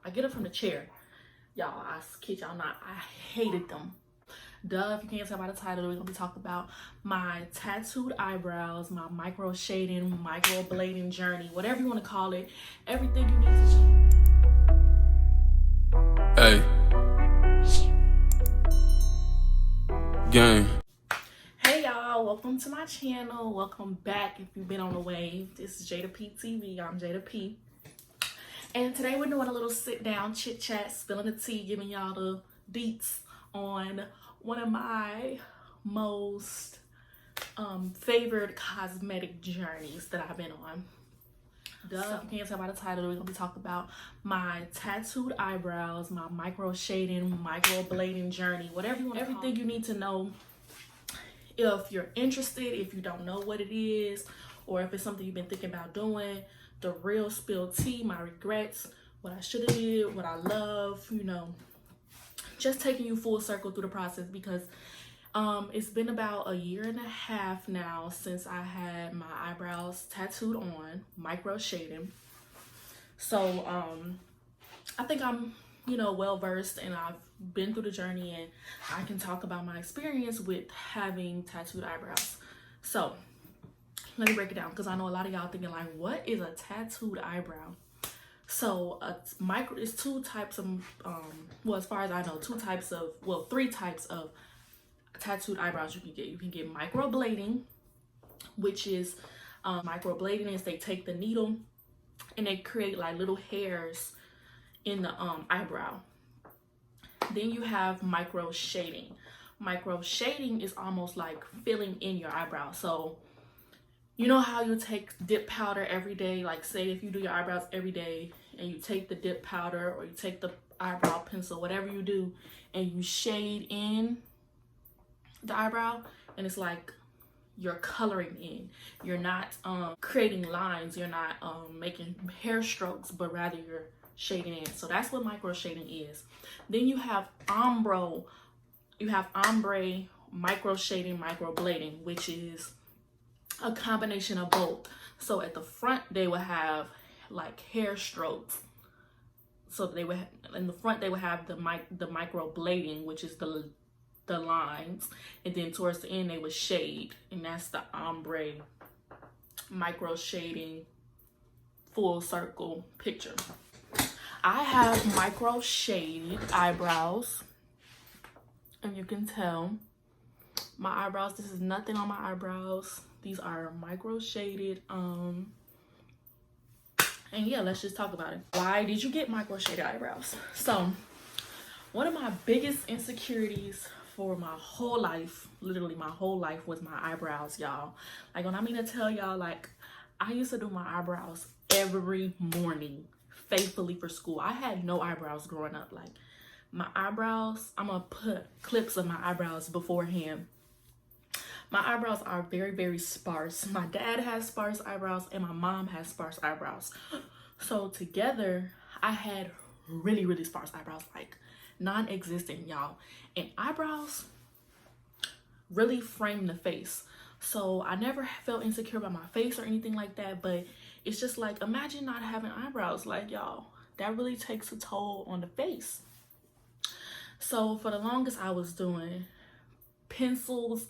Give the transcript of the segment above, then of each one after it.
I get up from the chair. Y'all, I kid y'all not, I hated them. Duh, if you can't tell by the title, we're gonna be talking about my tattooed eyebrows, my micro shading, micro blading journey, whatever you want to call it. Everything you need to. Hey. Gang. Hey y'all, welcome to my channel. Welcome back if you've been on the wave. This is Jada P TV. I'm Jada P. And today we're doing a little sit down chit chat, spilling the tea, giving y'all the deets on one of my most favorite cosmetic journeys that I've been on. Duh, so, if you can't tell by the title, we're gonna be talking about my tattooed eyebrows, my micro shading, micro blading journey, whatever you want. Everything you need to know if you're interested, if you don't know what it is, or if it's something you've been thinking about doing. The real spilled tea, my regrets, what I should have did, what I love, you know, just taking you full circle through the process, because it's been about 1.5 years now since I had my eyebrows tattooed on, micro shading. So I think I'm, you know, well versed, and I've been through the journey, and I can talk about my experience with having tattooed eyebrows. So let me break it down, because I know a lot of y'all thinking like, what is a tattooed eyebrow? So it's two types of well, as far as I know, three types of tattooed eyebrows you can get. You can get microblading, which is microblading is they take the needle and they create like little hairs in the eyebrow. Then you have micro shading. Micro shading is almost like filling in your eyebrow. So you know how you take dip powder every day? Like say if you do your eyebrows every day and you take the dip powder or you take the eyebrow pencil, whatever you do, and you shade in the eyebrow, and it's like you're coloring in. You're not creating lines. You're not making hair strokes, but rather you're shading in. So that's what micro shading is. Then you have ombre micro shading, micro blading, which is a combination of both. So at the front they would have like hair strokes. So they would in the front they would have the micro blading, which is the lines, and then towards the end they would shade, and that's the ombre micro shading full circle picture. I have micro shaded eyebrows, and you can tell my eyebrows, this is nothing on my eyebrows. These are micro shaded. And yeah, let's just talk about it. Why did you get micro shaded eyebrows? So one of my biggest insecurities for my whole life, literally my whole life, was my eyebrows, y'all. Like when I mean to tell y'all, like I used to do my eyebrows every morning faithfully for school. I had no eyebrows growing up. Like my eyebrows, I'm gonna put clips of my eyebrows beforehand. My eyebrows are very, very sparse. My dad has sparse eyebrows and my mom has sparse eyebrows. So together, I had really, really sparse eyebrows, like non-existent, y'all. And eyebrows really frame the face. So I never felt insecure about my face or anything like that, but it's just like, imagine not having eyebrows. Like, y'all, that really takes a toll on the face. So for the longest, I was doing pencils,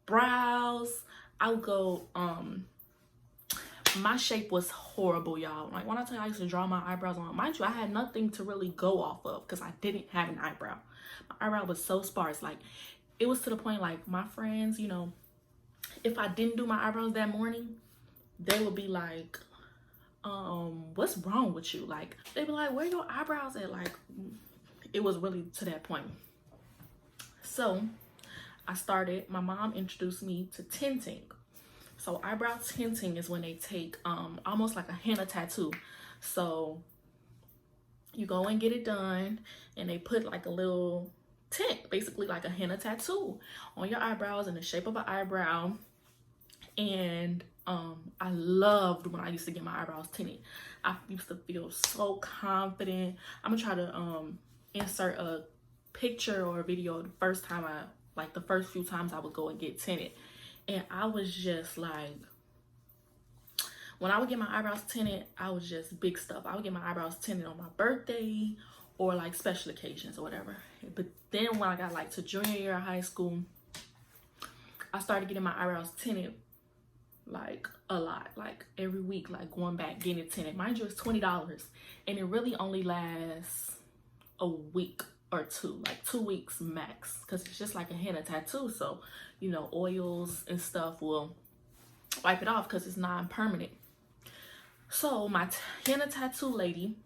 brows. I would go my shape was horrible, y'all. Like when I tell you I used to draw my eyebrows on, mind you, I had nothing to really go off of because I didn't have an eyebrow. My eyebrow was so sparse. Like it was to the point like my friends, you know, if I didn't do my eyebrows that morning, they would be like, what's wrong with you? Like they'd be like, where your eyebrows at? Like it was really to that point. So my mom introduced me to tinting. So eyebrow tinting is when they take almost like a henna tattoo. So you go and get it done, and they put like a little tint, basically like a henna tattoo on your eyebrows in the shape of an eyebrow. And I loved when I used to get my eyebrows tinted. I used to feel so confident. I'm gonna try to insert a picture or a video the first few times I would go and get tinted, and I was just like, When I would get my eyebrows tinted, I was just big stuff. I would get my eyebrows tinted on my birthday or like special occasions or whatever. But then when I got like to junior year of high school, I started getting my eyebrows tinted like a lot, like every week, like going back getting it tinted. Mind you, it's $20 and it really only lasts a week or two, like 2 weeks max, because it's just like a henna tattoo. So, you know, oils and stuff will wipe it off because it's non-permanent. So my henna tattoo lady,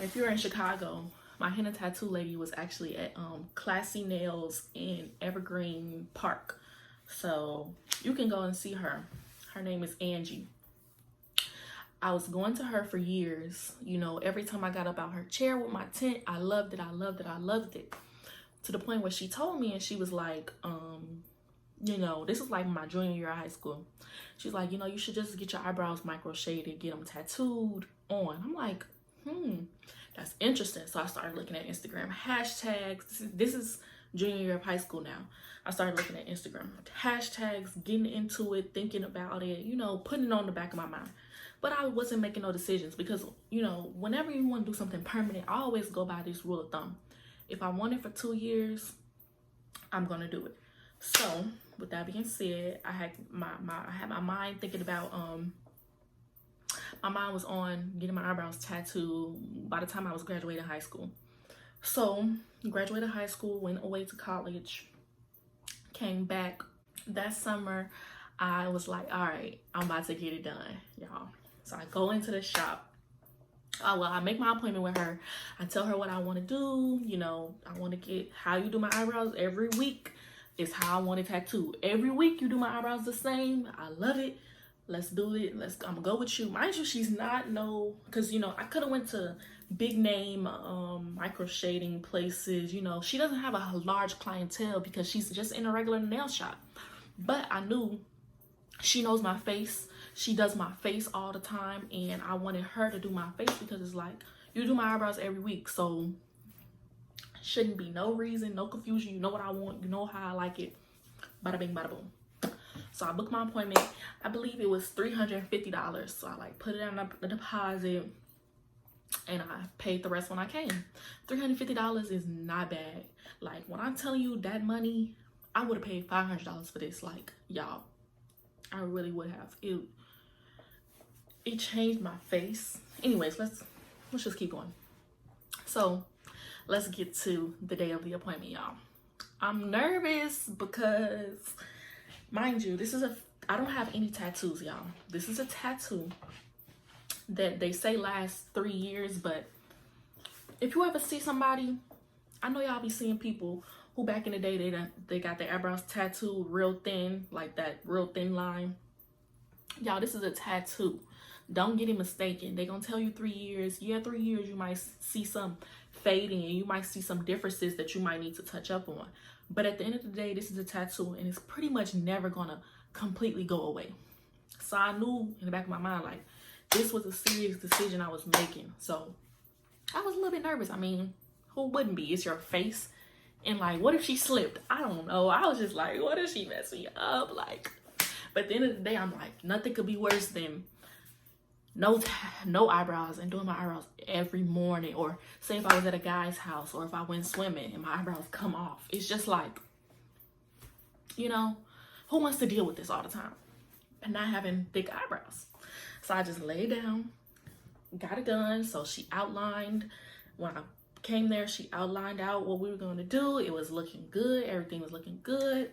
if you're in Chicago, my henna tattoo lady was actually at Classy Nails in Evergreen Park. So you can go and see her. Her name is Angie. I was going to her for years. You know, every time I got up out her chair with my tint, I loved it. I loved it. I loved it. To the point where she told me, and she was like, you know, this is like my junior year of high school. She's like, you know, you should just get your eyebrows micro-shaded, get them tattooed on. I'm like, that's interesting. So I started looking at Instagram hashtags. This is junior year of high school now. I started looking at Instagram hashtags, getting into it, thinking about it, you know, putting it on the back of my mind. But I wasn't making no decisions because, you know, whenever you want to do something permanent, I always go by this rule of thumb. If I want it for 2 years, I'm going to do it. So with that being said, I had my mind thinking about, my mind was on getting my eyebrows tattooed by the time I was graduating high school. So graduated high school, went away to college, came back that summer. I was like, all right, I'm about to get it done, y'all. So I go into the shop. I make my appointment with her. I tell her what I want to do. You know, I want to get how you do my eyebrows every week is how I want it tattooed. Every week you do my eyebrows the same. I love it. Let's do it. I'm gonna go with you. Mind you, she's not because, you know, I could have went to big name micro shading places. You know, she doesn't have a large clientele because she's just in a regular nail shop. But I knew she knows my face. She does my face all the time, and I wanted her to do my face because it's like, you do my eyebrows every week, so shouldn't be no reason, no confusion. You know what I want, you know how I like it. Bada bing, bada boom. So I booked my appointment. I believe it was $350. So I like put it on the deposit and I paid the rest when I came. $350 is not bad. Like, when I'm telling you that money, I would have paid $500 for this. Like, y'all, I really would have. It changed my face. Anyways, let's just keep going. So let's get to the day of the appointment, y'all. I'm nervous because, mind you, I don't have any tattoos, y'all. This is a tattoo that they say lasts 3 years, but if you ever see somebody, I know y'all be seeing people who back in the day, they got their eyebrows tattooed real thin, like that real thin line. Y'all, this is a tattoo. Don't get it mistaken. They gonna tell you 3 years. Yeah, 3 years you might see some fading and you might see some differences that you might need to touch up on. But at the end of the day, this is a tattoo and it's pretty much never gonna completely go away. So I knew in the back of my mind, like, this was a serious decision I was making. So I was a little bit nervous. I mean, who wouldn't be? It's your face. And like, what if she slipped? I don't know. I was just like, what if she messed me up? Like, but at the end of the day, I'm like, nothing could be worse than no eyebrows and doing my eyebrows every morning. Or say if I was at a guy's house or if I went swimming and my eyebrows come off. It's just like, you know, who wants to deal with this all the time and not having thick eyebrows? So I just laid down, got it done. So she outlined, when I came there, she outlined out what we were going to do. It was looking good. Everything was looking good.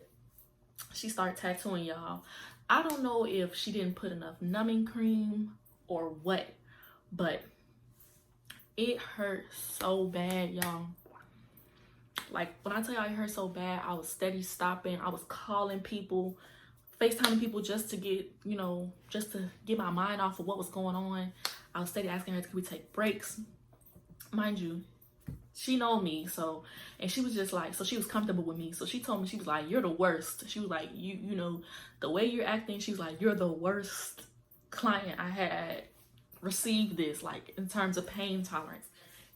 She started tattooing, y'all. I don't know if she didn't put enough numbing cream or what, but it hurt so bad, y'all. Like, when I tell y'all it hurt so bad, I was steady stopping. I was calling people, FaceTiming people just to get, you know, just to get my mind off of what was going on. I was steady asking her, can we take breaks? Mind you, she know me, so, and she was just like, so she was comfortable with me. So she told me, she was like, you're the worst. She was like, you know, the way you're acting, she was like, you're the worst client I had received this, like, in terms of pain tolerance.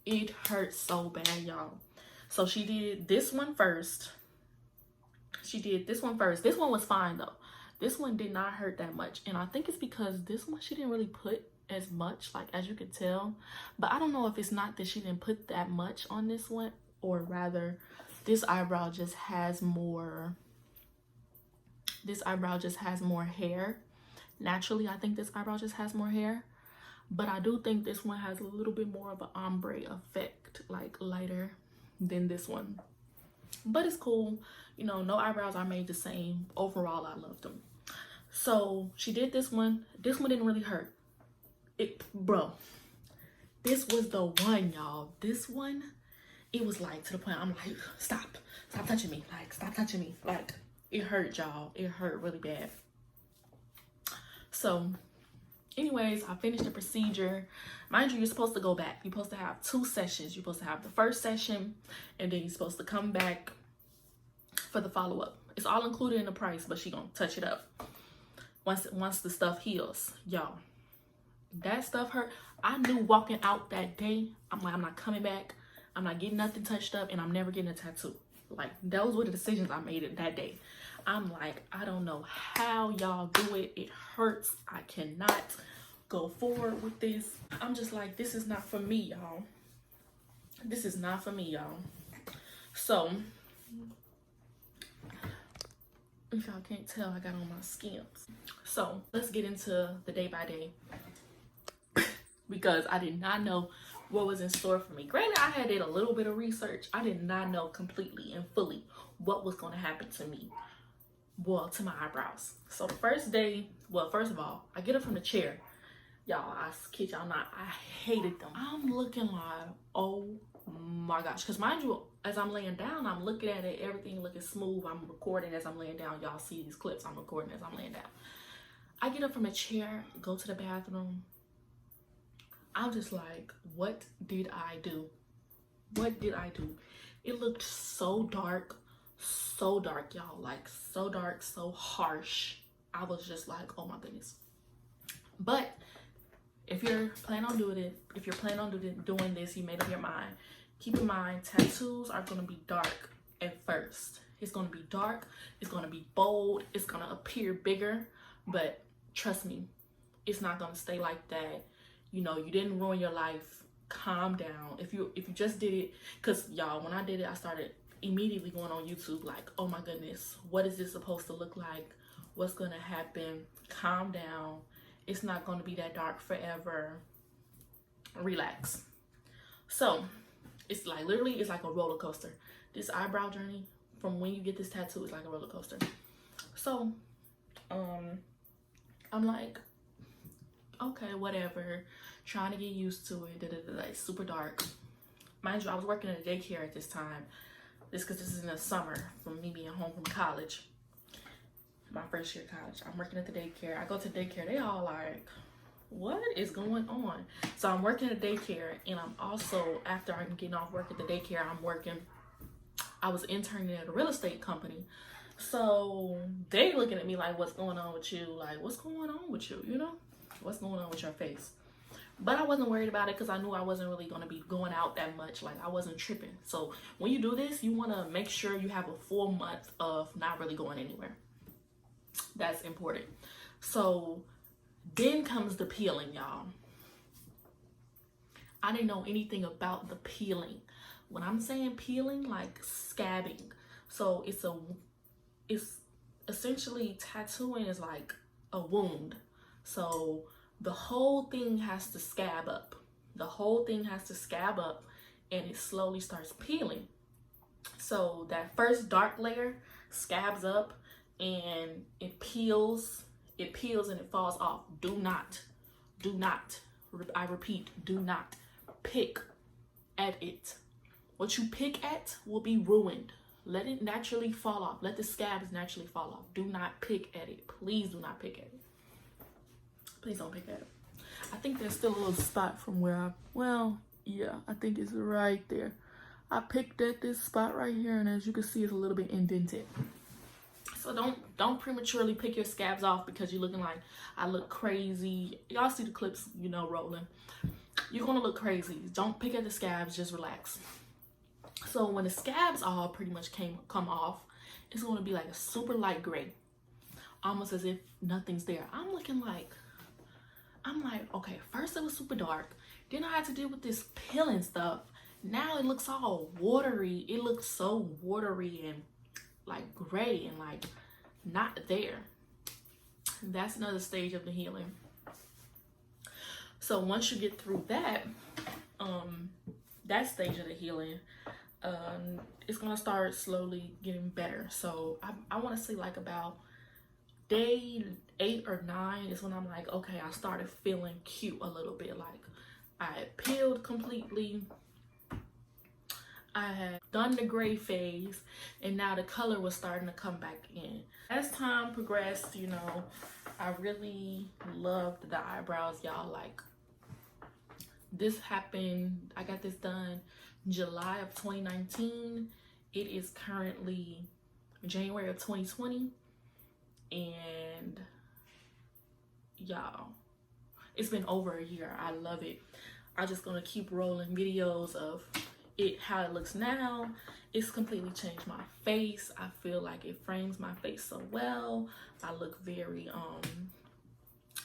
It hurt so bad, y'all. So she did this one first. This one was fine though. This one did not hurt that much, and I think it's because this one she didn't really put as much, like, as you could tell. But I don't know if it's not that she didn't put that much on this one, or rather this eyebrow just has more hair. Naturally, I think this eyebrow just has more hair, but I do think this one has a little bit more of an ombre effect, like lighter than this one. But it's cool, you know, no eyebrows are made the same. Overall, I love them. So she did this one. This one didn't really hurt. Bro, this was the one, y'all. This one, it was like to the point I'm like, stop touching me, like, stop touching me. Like, it hurt, y'all. It hurt really bad. So anyways, I finished the procedure. Mind you, you're supposed to go back. You're supposed to have 2 sessions. You're supposed to have the first session, and then you're supposed to come back for the follow-up. It's all included in the price, but she gonna touch it up once the stuff heals. Y'all, that stuff hurt. I knew walking out that day, I'm like, I'm not coming back. I'm not getting nothing touched up, and I'm never getting a tattoo. Like, those were the decisions I made that day. I'm like, I don't know how y'all do it. It hurts. I cannot go forward with this. I'm just like, this is not for me, y'all. This is not for me, y'all. So, if y'all can't tell, I got on my Skims. So, let's get into the day by day. Because I did not know what was in store for me. Granted, I had did a little bit of research. I did not know completely and fully what was going to happen to me. Well, to my eyebrows. So the first day, well, first of all, I get up from the chair. Y'all, I kid y'all not, I hated them. I'm looking like, oh my gosh. Because mind you, as I'm laying down, I'm looking at it, everything looking smooth. I'm recording as I'm laying down. Y'all see these clips, I'm recording as I'm laying down. I get up from the chair, go to the bathroom. I'm just like, what did I do? What did I do? It looked so dark, y'all. Like, so dark, so harsh. I was just like, oh my goodness. But if you're planning on doing it, if you're planning on doing this, you made up your mind. Keep in mind, tattoos are going to be dark at first. It's going to be dark. It's going to be bold. It's going to appear bigger. But trust me, it's not going to stay like that. You know, you didn't ruin your life. Calm down. If you just did it, because y'all, when I did it, I started immediately going on YouTube like, oh my goodness, what is this supposed to look like? What's going to happen? Calm down. It's not going to be that dark forever. Relax. So it's like, literally, it's like a roller coaster. This eyebrow journey from when you get this tattoo is like a roller coaster. So I'm like, okay, whatever, trying to get used to it. It's super dark. Mind you, I was working in a daycare at this time. Because this is in the summer from me being home from college. My first year of college. I'm working at the daycare. I go to daycare. They all like, what is going on? So I'm working at daycare, and I'm also, after I'm getting off work at the daycare, I was interning at a real estate company. So they looking at me like, what's going on with you? Like, what's going on with you? You know? What's going on with your face? But I wasn't worried about it because I knew I wasn't really going to be going out that much. Like, I wasn't tripping. So when you do this, you want to make sure you have a full month of not really going anywhere. That's important. So then comes the peeling, y'all. I didn't know anything about the peeling. When I'm saying peeling, like scabbing. So it's essentially, tattooing is like a wound. So the whole thing has to scab up. The whole thing has to scab up, and it slowly starts peeling. So that first dark layer scabs up, and it peels and it falls off. Do not, I repeat, do not pick at it. What you pick at will be ruined. Let it naturally fall off. Let the scabs naturally fall off. Do not pick at it. Please do not pick at it. Please don't pick at it. I think there's still a little spot from where I think it's right there. I picked at this spot right here, and as you can see, it's a little bit indented. So don't prematurely pick your scabs off because you're looking like I look crazy. Y'all see the clips, you know, rolling. You're gonna look crazy. Don't pick at the scabs, just relax. So when the scabs all pretty much come off, it's gonna be like a super light gray. almost as if nothing's there. I'm like, okay, first it was super dark. Then I had to deal with this peeling stuff. Now it looks all watery. It looks so watery and like gray and like not there. That's another stage of the healing. So once you get through that, that stage of the healing, it's gonna start slowly getting better. So I want to say like about day 8 or 9 is when I'm like, okay, I started feeling cute a little bit. Like I had peeled completely, I had done the gray phase, and now the color was starting to come back in. As time progressed, you know, I really loved the eyebrows, y'all. Like, this happened, I got this done July of 2019. It is currently January of 2020, and y'all, it's been over a year. I love it. I'm just gonna keep rolling videos of it, how it looks now. It's completely changed my face. I feel like it frames my face so well. I look very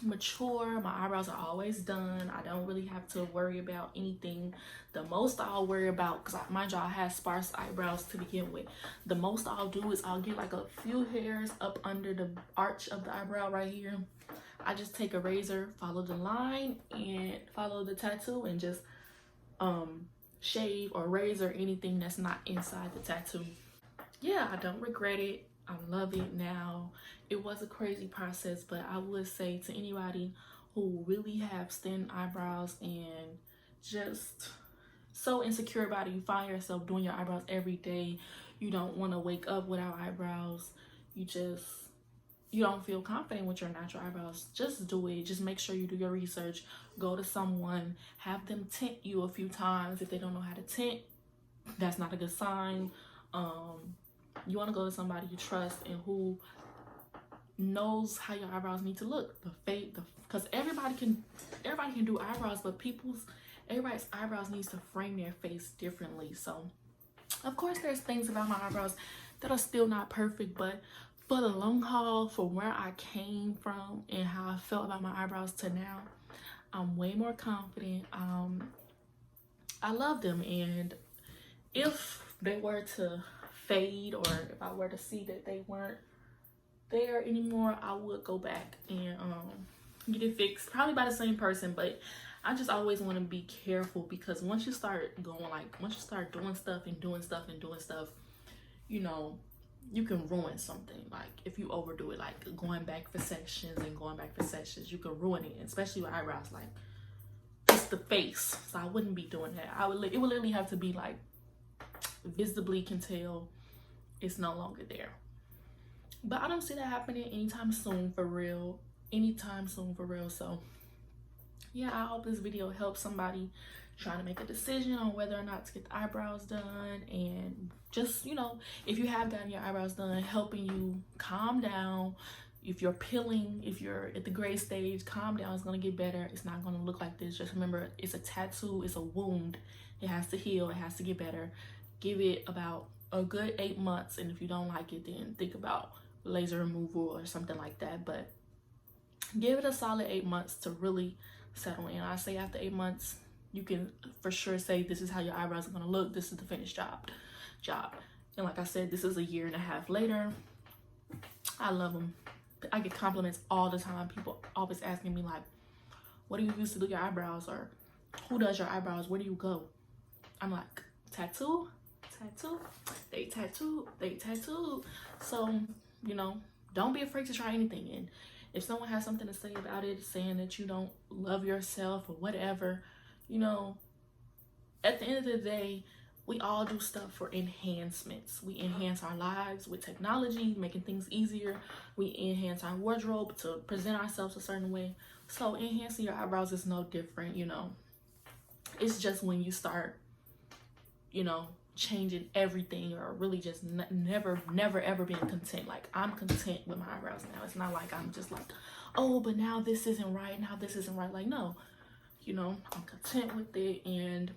mature. My eyebrows are always done. I don't really have to worry about anything. The most I'll worry about, because mind y'all, I have sparse eyebrows to begin with, the most I'll do is I'll get like a few hairs up under the arch of the eyebrow right here. I just take a razor, follow the line and follow the tattoo, and just shave or razor anything that's not inside the tattoo. Yeah, I don't regret it. I love it now. It was a crazy process, but I would say to anybody who really have thin eyebrows and just so insecure about it, you find yourself doing your eyebrows every day, you don't want to wake up without eyebrows, you don't feel confident with your natural eyebrows, just do it. Just make sure you do your research. Go to someone, have them tint you a few times. If they don't know how to tint, that's not a good sign. You want to go to somebody you trust and who knows how your eyebrows need to look. Because everybody can do eyebrows, but everybody's eyebrows needs to frame their face differently. So of course there's things about my eyebrows that are still not perfect, but for the long haul, from where I came from and how I felt about my eyebrows to now, I'm way more confident. I love them, and if they were to fade, or if I were to see that they weren't there anymore, I would go back and get it fixed, probably by the same person. But I just always want to be careful, because once you start doing stuff, you know, you can ruin something. Like if you overdo it, like going back for sections, you can ruin it, especially with eyebrows. Like, it's the face, so I wouldn't be doing that. It would literally have to be like visibly can tell it's no longer there. But I don't see that happening anytime soon, for real. So yeah, I hope this video helps somebody trying to make a decision on whether or not to get the eyebrows done, and just, you know, if you have gotten your eyebrows done, helping you calm down. If you're peeling, if you're at the gray stage, calm down. It's gonna get better. It's not gonna look like this. Just remember, it's a tattoo, it's a wound. It has to heal, it has to get better. Give it about a good 8 months, and if you don't like it, then think about laser removal or something like that. But give it a solid 8 months to really settle in. I say after 8 months, you can for sure say this is how your eyebrows are gonna look. This is the finished job. And like I said, this is a 1.5 years later. I love them. I get compliments all the time. People always asking me like, what do you use to do your eyebrows, or who does your eyebrows? Where do you go? I'm like, tattoo. They tattoo. So, you know, don't be afraid to try anything. And if someone has something to say about it, saying that you don't love yourself or whatever, you know, at the end of the day, we all do stuff for enhancements. We enhance our lives with technology, making things easier. We enhance our wardrobe to present ourselves a certain way. So enhancing your eyebrows is no different, you know. It's just when you start, you know, changing everything, or really just never ever being content. Like, I'm content with my eyebrows now. It's not like I'm just like, oh, but now this isn't right, like, no, you know, I'm content with it. And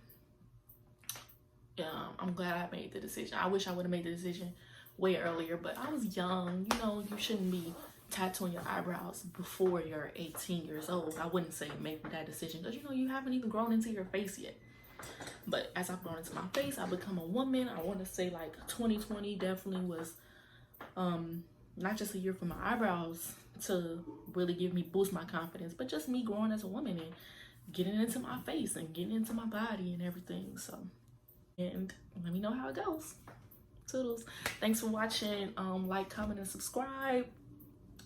I'm glad I made the decision. I wish I would have made the decision way earlier, but I was young. You know, you shouldn't be tattooing your eyebrows before you're 18 years old, I wouldn't say make that decision because, you know, you haven't even grown into your face yet. But as I've grown into my face, I've become a woman. I want to say like 2020 definitely was not just a year for my eyebrows to really boost my confidence, but just me growing as a woman and getting into my face and getting into my body and everything. So, and let me know how it goes. Toodles. Thanks for watching. Like, comment, and subscribe.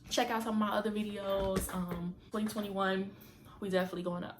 Check out some of my other videos. 2021, we definitely going up.